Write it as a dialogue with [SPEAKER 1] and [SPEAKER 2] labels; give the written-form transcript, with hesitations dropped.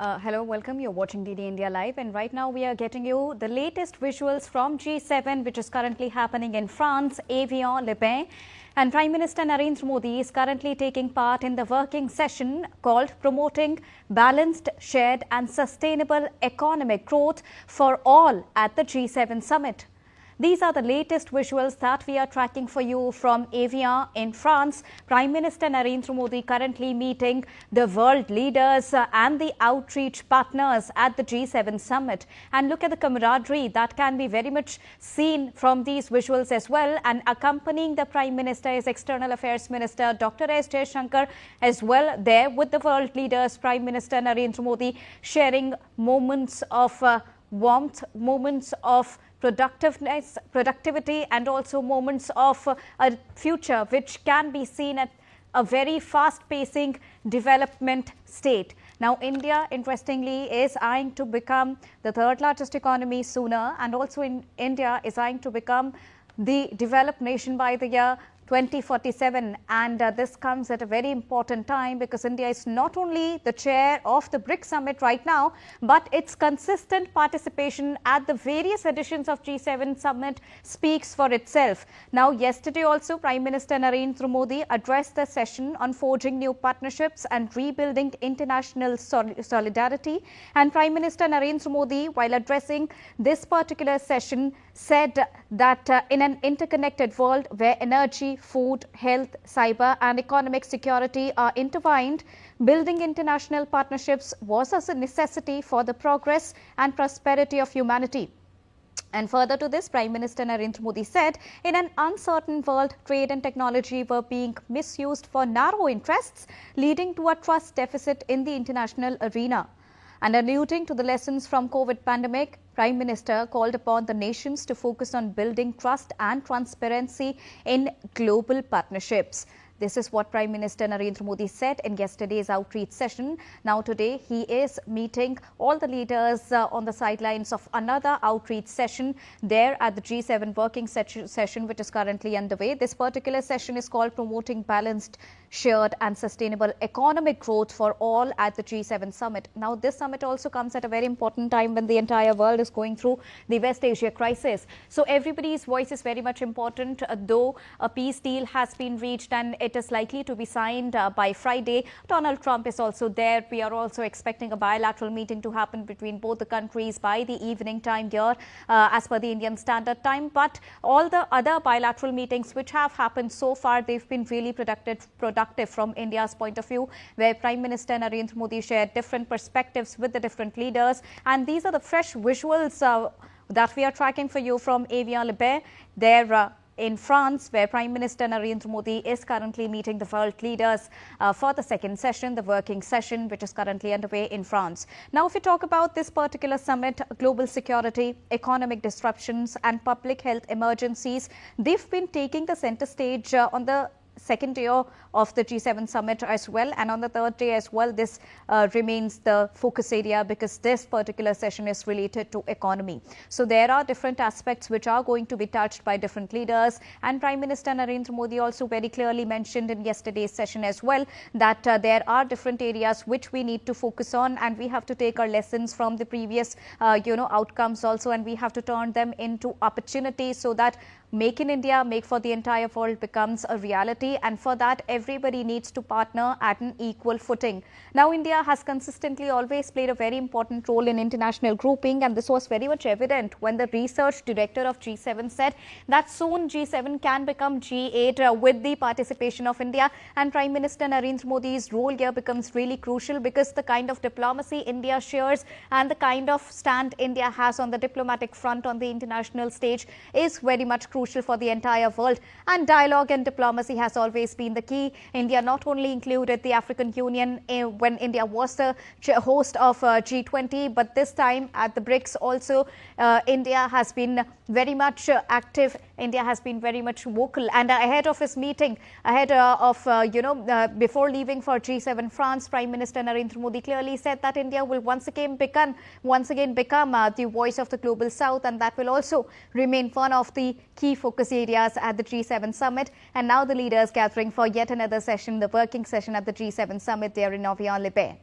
[SPEAKER 1] Hello, welcome. You're watching DD India Live, and right now we are getting you the latest visuals from G7, which is currently happening in France, Evian-les-Bains. And Prime Minister Narendra Modi is currently taking part in the working session called Promoting Balanced, Shared and Sustainable Economic Growth for All at the G7 Summit. These are the latest visuals that we are tracking for you from Evian in France. Prime Minister Narendra Modi currently meeting the world leaders and the outreach partners at the G7 summit. And look at the camaraderie that can be very much seen from these visuals as well. And accompanying the Prime Minister is External Affairs Minister Dr. S. Jaishankar as well, there with the world leaders. Prime Minister Narendra Modi sharing moments of warmth, moments of productivity and also moments of a future which can be seen at a very fast-pacing development state. Now, India, interestingly, is eyeing to become the third largest economy sooner, and also India is eyeing to become the developed nation by the year 2047, and this comes at a very important time because India is not only the chair of the BRICS summit right now, but its consistent participation at the various editions of G7 summit speaks for itself. Now, yesterday also Prime Minister Narendra Modi addressed the session on forging new partnerships and rebuilding international solidarity, and Prime Minister Narendra Modi, while addressing this particular session, said that in an interconnected world where energy, food, health, cyber and economic security are intertwined, building international partnerships was a necessity for the progress and prosperity of humanity. And further to this, Prime Minister Narendra Modi said, in an uncertain world, trade and technology were being misused for narrow interests, leading to a trust deficit in the international arena. And alluding to the lessons from COVID pandemic, Prime Minister called upon the nations to focus on building trust and transparency in global partnerships. This is what Prime Minister Narendra Modi said in yesterday's outreach session. Now today he is meeting all the leaders on the sidelines of another outreach session there at the G7 working session which is currently underway. This particular session is called Promoting Balanced, Shared and Sustainable Economic Growth for All at the G7 summit. Now this summit also comes at a very important time when the entire world is going through the West Asia crisis. So everybody's voice is very much important, though a peace deal has been reached and it is likely to be signed by Friday. Donald Trump is also there. We are also expecting a bilateral meeting to happen between both the countries by the evening time here as per the Indian Standard Time. But all the other bilateral meetings which have happened so far, they've been really productive from India's point of view, where Prime Minister Narendra Modi shared different perspectives with the different leaders. And these are the fresh visuals that we are tracking for you from Evian-les-Bains there in France, where Prime Minister Narendra Modi is currently meeting the world leaders for the second session, the working session, which is currently underway in France. Now, if we talk about this particular summit, global security, economic disruptions and public health emergencies, they've been taking the center stage on the second day of the G7 summit as well, and on the third day as well, this remains the focus area because this particular session is related to economy. So there are different aspects which are going to be touched by different leaders, and Prime Minister Narendra Modi also very clearly mentioned in yesterday's session as well that there are different areas which we need to focus on, and we have to take our lessons from the previous outcomes also, and we have to turn them into opportunities so that Make in India, Make for the entire world becomes a reality, and for that everybody needs to partner at an equal footing. Now, India has consistently always played a very important role in international grouping, and this was very much evident when the research director of G7 said that soon G7 can become G8 with the participation of India, and Prime Minister Narendra Modi's role here becomes really crucial because the kind of diplomacy India shares and the kind of stand India has on the diplomatic front on the international stage is very much crucial for the entire world, and dialogue and diplomacy has always been the key. India not only included the African Union when India was the host of G20, but this time at the BRICS also India has been very much active. India has been very much vocal, and ahead of his meeting, before leaving for G7 France, Prime Minister Narendra Modi clearly said that India will once again become the voice of the global south, and that will also remain one of the key focus areas at the G7 summit. And now the leaders gathering for yet another session, the working session at the G7 summit there in Evian-les-Bains.